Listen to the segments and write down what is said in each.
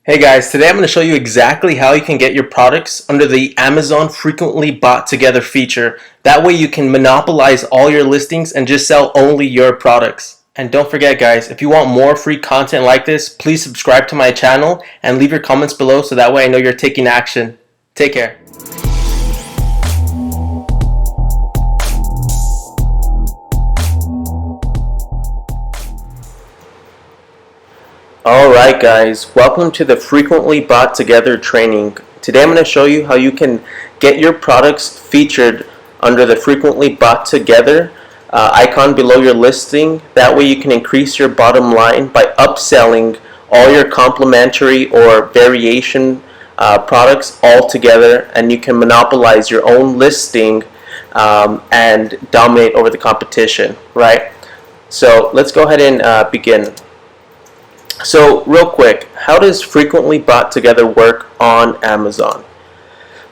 Hey guys, today I'm going to show you exactly how you can get your products under the Amazon frequently bought together feature. That way you can monopolize all your listings and just sell only your products. And don't forget guys, if you want more free content like this, please subscribe to my channel and leave your comments below so that way I know you're taking action. Take care. Alright guys, welcome to the frequently bought together training. Today I'm going to show you how you can get your products featured under the frequently bought together icon below your listing. That way you can increase your bottom line by upselling all your complementary or variation products all together, and you can monopolize your own listing and dominate over the competition, right? So let's go ahead and begin. So real quick, how does frequently bought together work on Amazon?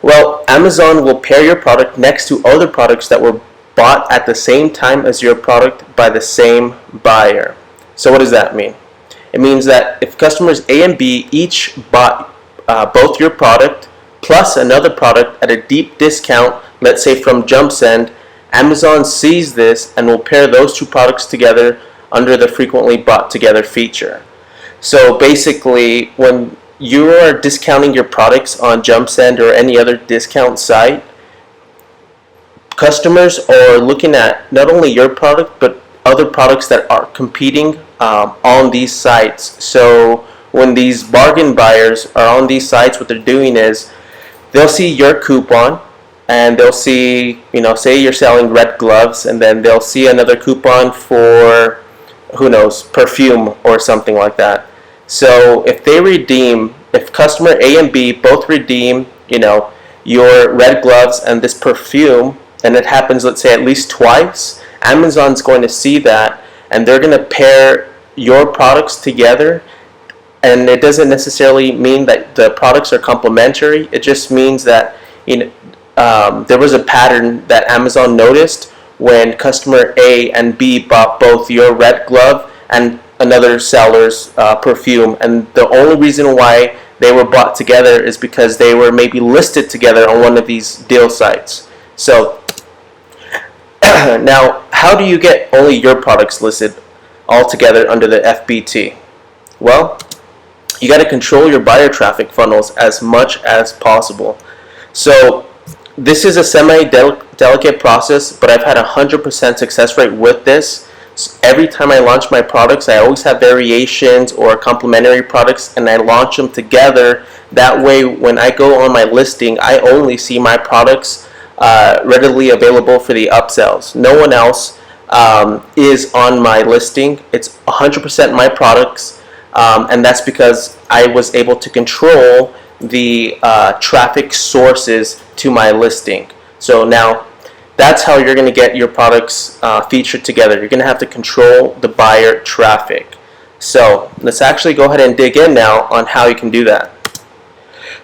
Well, Amazon will pair your product next to other products that were bought at the same time as your product by the same buyer. So what does that mean? It means that if customers A and B each bought both your product plus another product at a deep discount, let's say from JumpSend, Amazon sees this and will pair those two products together under the frequently bought together feature. So basically, when you are discounting your products on JumpSend or any other discount site, customers are looking at not only your product but other products that are competing on these sites. So when these bargain buyers are on these sites, what they're doing is they'll see your coupon and they'll see, say you're selling red gloves, and then they'll see another coupon for, who knows, perfume or something like that. So if customer A and B both redeem, your red gloves and this perfume, and it happens, let's say, at least twice, Amazon's going to see that, and they're going to pair your products together. And it doesn't necessarily mean that the products are complementary. It just means that there was a pattern that Amazon noticed when customer A and B bought both your red glove and another seller's perfume, and the only reason why they were bought together is because they were maybe listed together on one of these deal sites. So now, how do you get only your products listed all together under the FBT? Well, you got to control your buyer traffic funnels as much as possible. So this is a semi-delicate process, but I've had 100% success rate with this. So every time I launch my products, I always have variations or complementary products, and I launch them together. That way, when I go on my listing, I only see my products readily available for the upsells. No one else is on my listing. It's 100% my products, and that's because I was able to control the traffic sources to my listing. So now, that's how you're going to get your products featured together. You're going to have to control the buyer traffic. So let's actually go ahead and dig in now on how you can do that.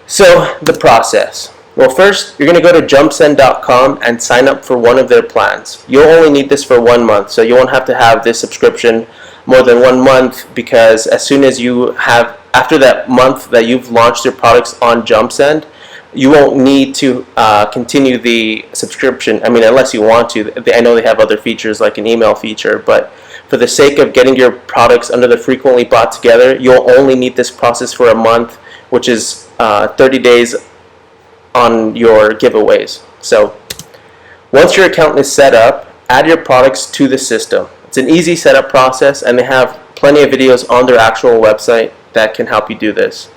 So the process. Well, first, you're going to go to jumpsend.com and sign up for one of their plans. You'll only need this for 1 month, so you won't have to have this subscription more than 1 month, because as soon as you have, after that month that you've launched your products on JumpSend, you won't need to continue the subscription. I mean, unless you want to. I know they have other features like an email feature, but for the sake of getting your products under the frequently bought together, you'll only need this process for a month, which is 30 days on your giveaways. So once your account is set up, add your products to the system. It's an easy setup process, and they have plenty of videos on their actual website that can help you do this.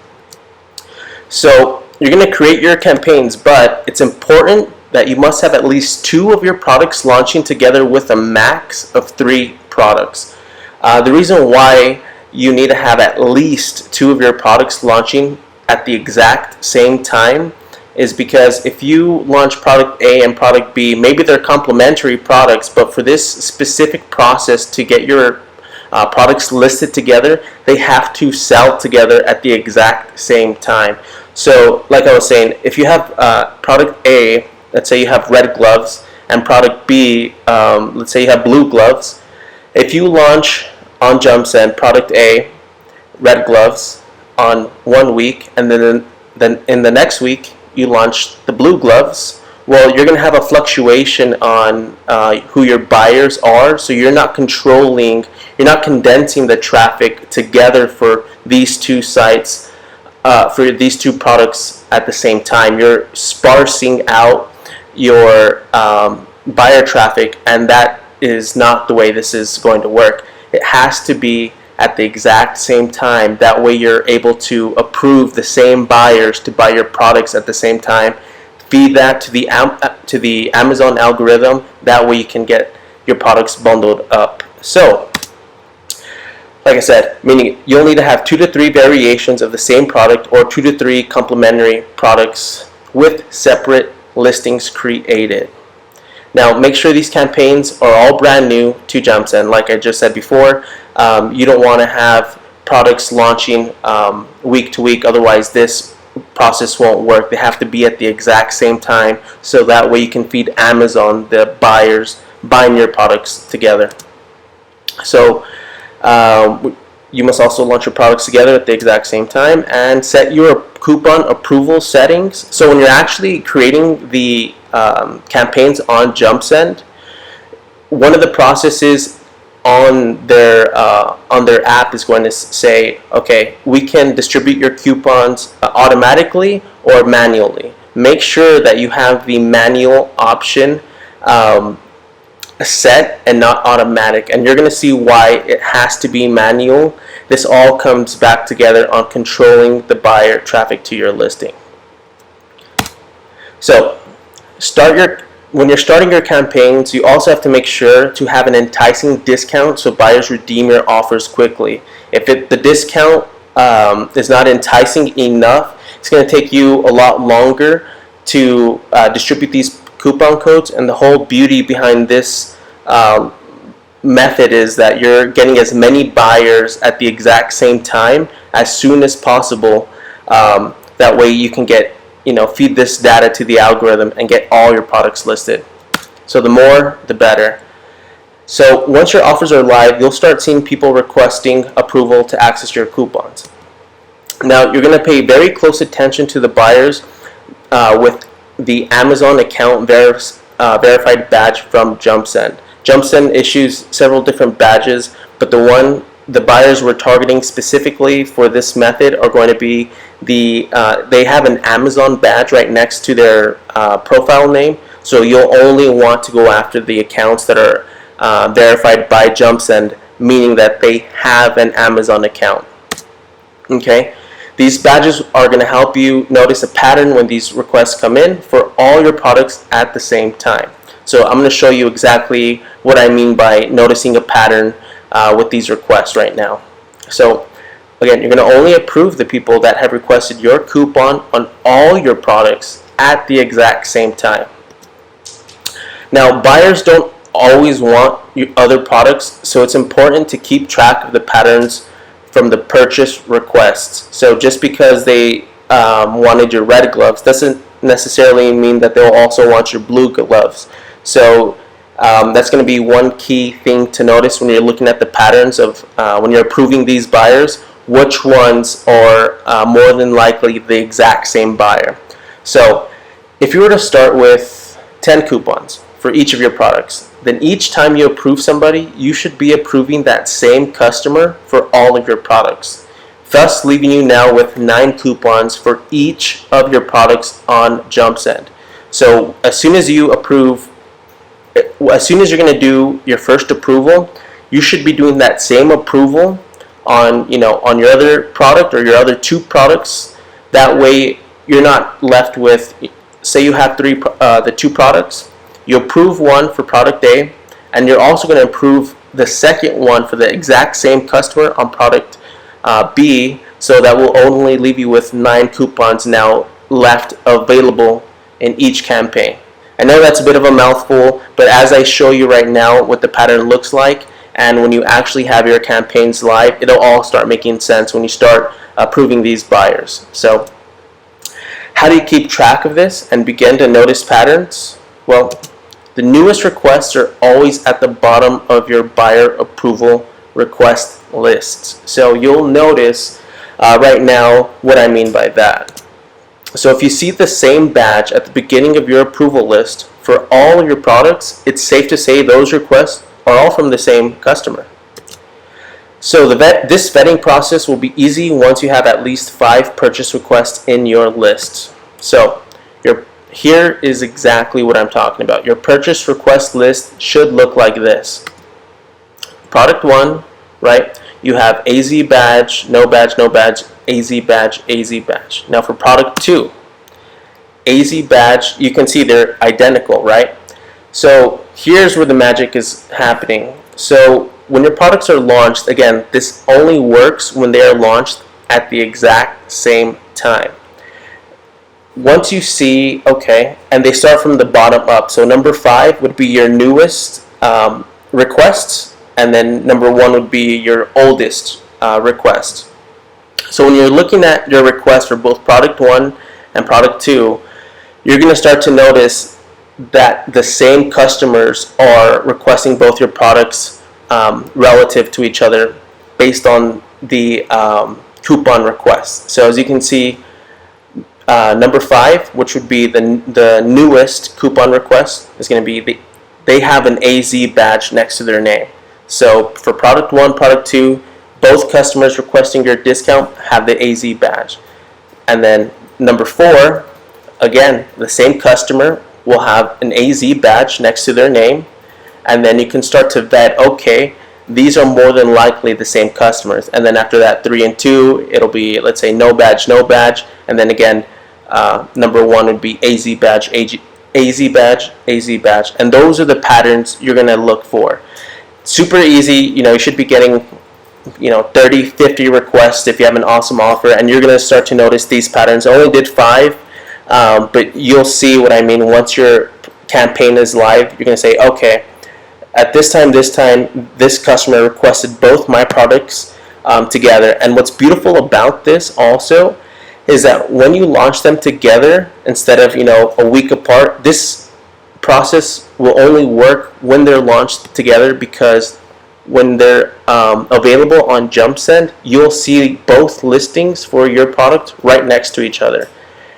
So you're going to create your campaigns, but it's important that you must have at least 2 of your products launching together with a max of 3 products. The reason why you need to have at least 2 of your products launching at the exact same time is because if you launch product A and product B, maybe they're complementary products, but for this specific process to get your products listed together, they have to sell together at the exact same time. So like I was saying, if you have product A, let's say you have red gloves, and product B, let's say you have blue gloves, if you launch on JumpSend product A, red gloves, on 1 week, and then in the next week you launch the blue gloves, well, you're going to have a fluctuation on who your buyers are. So you're not condensing the traffic together for these two sites, for these two products at the same time. You're sparsing out your buyer traffic, and that is not the way this is going to work. It has to be at the exact same time. That way you're able to approve the same buyers to buy your products at the same time. Feed that to the Amazon algorithm. That way you can get your products bundled up. So, like I said, meaning you'll need to have 2 to 3 variations of the same product, or 2 to 3 complementary products with separate listings created. Now, make sure these campaigns are all brand new to JumpSend. Like I just said before, you don't want to have products launching week to week. Otherwise, this process won't work. They have to be at the exact same time, so that way you can feed Amazon the buyers buying your products together. So you must also launch your products together at the exact same time, and set your coupon approval settings. So when you're actually creating the campaigns on JumpSend, one of the processes on their app is going to say, okay, we can distribute your coupons automatically or manually. Make sure that you have the manual option set and not automatic, and you're going to see why it has to be manual. This all comes back together on controlling the buyer traffic to your listing. So when you're starting your campaigns, you also have to make sure to have an enticing discount so buyers redeem your offers quickly. If the discount is not enticing enough, it's going to take you a lot longer to distribute these coupon codes. And the whole beauty behind this method is that you're getting as many buyers at the exact same time as soon as possible. That way you can get, feed this data to the algorithm and get all your products listed. So the more, the better. So once your offers are live, you'll start seeing people requesting approval to access your coupons. Now, you're going to pay very close attention to the buyers with the Amazon account verified badge from JumpSend. JumpSend issues several different badges, but the buyers we're targeting specifically for this method are going to be they have an Amazon badge right next to their profile name, so you'll only want to go after the accounts that are verified by JumpSend, meaning that they have an Amazon account. Okay, these badges are going to help you notice a pattern when these requests come in for all your products at the same time. So I'm going to show you exactly what I mean by noticing a pattern with these requests right now. So again, you're going to only approve the people that have requested your coupon on all your products at the exact same time. Now, buyers don't always want other products, so it's important to keep track of the patterns from the purchase requests. So just because they wanted your red gloves doesn't necessarily mean that they'll also want your blue gloves. So that's going to be one key thing to notice when you're looking at the patterns of when you're approving these buyers, which ones are more than likely the exact same buyer. So if you were to start with 10 coupons for each of your products, then each time you approve somebody, you should be approving that same customer for all of your products, thus leaving you now with 9 coupons for each of your products on JumpSend. So as soon as you're going to do your first approval, you should be doing that same approval on your other product or your other 2 products. That way you're not left with, say you have the 2 products, you approve one for product A, and you're also going to approve the second one for the exact same customer on product B, so that will only leave you with 9 coupons now left available in each campaign. I know that's a bit of a mouthful, but as I show you right now what the pattern looks like, and when you actually have your campaigns live, it'll all start making sense when you start approving these buyers. So how do you keep track of this and begin to notice patterns? Well, the newest requests are always at the bottom of your buyer approval request lists. So you'll notice right now what I mean by that. So if you see the same badge at the beginning of your approval list for all of your products, it's safe to say those requests are all from the same customer. So this vetting process will be easy once you have at least 5 purchase requests in your list. So here is exactly what I'm talking about. Your purchase request list should look like this. Product 1, right? You have AZ badge, no badge, no badge, AZ badge, AZ badge. Now for product 2, AZ badge, you can see they're identical, right? So here's where the magic is happening. So when your products are launched, again, this only works when they are launched at the exact same time. Once you see, okay, and they start from the bottom up. So number 5 would be your newest requests, and then number 1 would be your oldest request. So when you're looking at your request for both product 1 and product 2, you're going to start to notice that the same customers are requesting both your products relative to each other based on the coupon requests. So as you can see, number 5, which would be the newest coupon request, is going to be they have an AZ badge next to their name. So for product 1, product 2, both customers requesting your discount have the AZ badge. And then number 4, again, the same customer will have an AZ badge next to their name. And then you can start to vet, okay, these are more than likely the same customers. And then after that, 3 and 2, it'll be, let's say, no badge, no badge. And then again, number 1 would be AZ badge, AZ badge, AZ badge. And those are the patterns you're going to look for. Super easy. You should be getting 30, 50 requests if you have an awesome offer. And you're going to start to notice these patterns. I only did 5, but you'll see what I mean. Once your campaign is live, you're going to say, okay, at this time, this customer requested both my products together. And what's beautiful about this also is that when you launch them together instead of a week apart, this process will only work when they're launched together, because when they're available on JumpSend, you'll see both listings for your product right next to each other.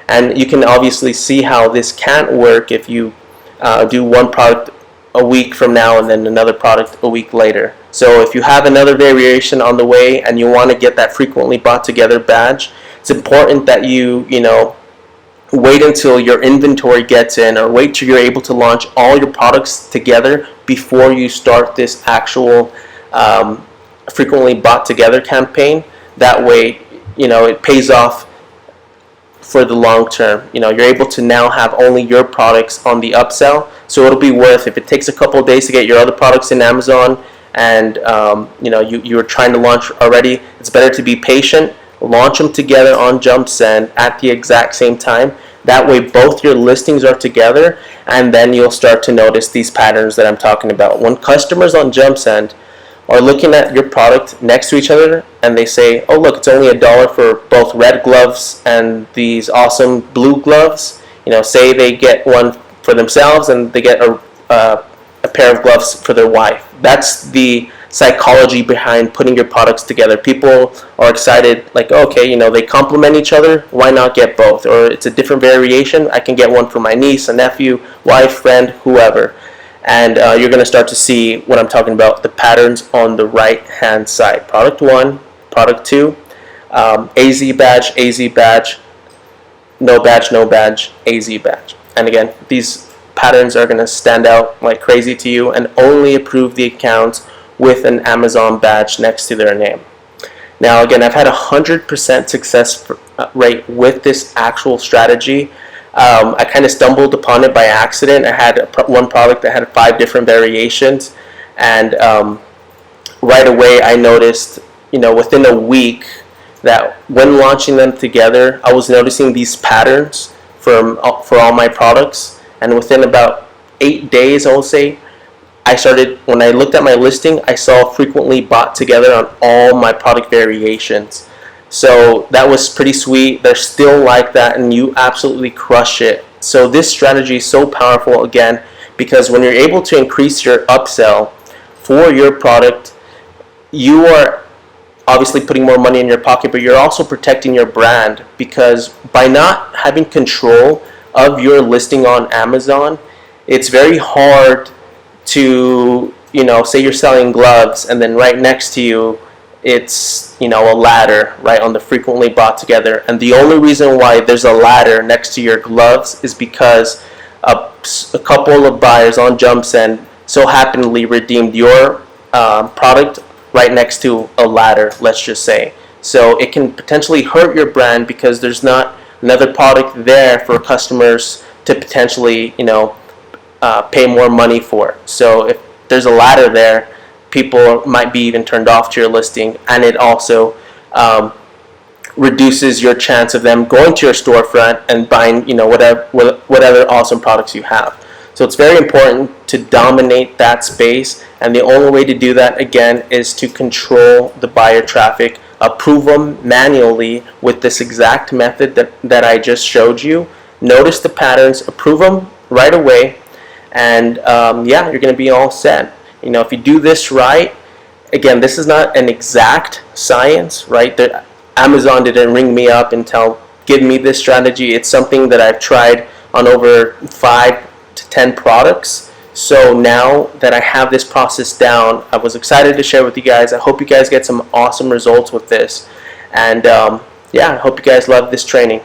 And you can obviously see how this can't work if you do one product a week from now and then another product a week later. So if you have another variation on the way and you want to get that frequently bought together badge, it's important that you wait until your inventory gets in, or wait till you're able to launch all your products together before you start this actual frequently bought together campaign. That way, it pays off for the long term. You're able to now have only your products on the upsell, so it'll be worth, if it takes a couple of days to get your other products in Amazon and you were trying to launch already, it's better to be patient, launch them together on JumpSend at the exact same time. That way both your listings are together, and then you'll start to notice these patterns that I'm talking about. When customers on JumpSend are looking at your product next to each other and they say, oh look, it's only $1 for both red gloves and these awesome blue gloves, say they get one for themselves and they get a pair of gloves for their wife. That's the psychology behind putting your products together. People are excited, like, okay, they complement each other, why not get both? Or it's a different variation, I can get one for my niece, a nephew, wife, friend, whoever. And you're going to start to see what I'm talking about, the patterns on the right hand side. Product 1, product 2, AZ badge, no badge, AZ badge. And again, these patterns are going to stand out like crazy to you, and only approve the accounts with an Amazon badge next to their name. Now again, I've had 100% success rate with this actual strategy. I kind of stumbled upon it by accident. I had one product that had 5 different variations, and right away I noticed, within a week, that when launching them together, I was noticing these patterns for all my products. And within about 8 days, I will say, when I looked at my listing, I saw frequently bought together on all my product variations. So that was pretty sweet. They're still like that, and you absolutely crush it. So this strategy is so powerful, again, because when you're able to increase your upsell for your product, you are obviously putting more money in your pocket, but you're also protecting your brand, because by not having control of your listing on Amazon, it's very hard to, say you're selling gloves and then right next to you it's, a ladder, right, on the frequently bought together. And the only reason why there's a ladder next to your gloves is because a couple of buyers on JumpSend so happenly redeemed your product right next to a ladder, let's just say. So it can potentially hurt your brand because there's not another product there for customers to potentially, pay more money for it. So if there's a ladder there, people might be even turned off to your listing, and it also reduces your chance of them going to your storefront and buying, whatever awesome products you have. So it's very important to dominate that space, and the only way to do that, again, is to control the buyer traffic, approve them manually with this exact method that I just showed you. Notice the patterns, approve them right away, and yeah, you're going to be all set. If you do this right, again, this is not an exact science, right? Amazon didn't ring me up and give me this strategy. It's something that I've tried on over 5 to 10 products. So now that I have this process down, I was excited to share with you guys. I hope you guys get some awesome results with this. And yeah, I hope you guys love this training.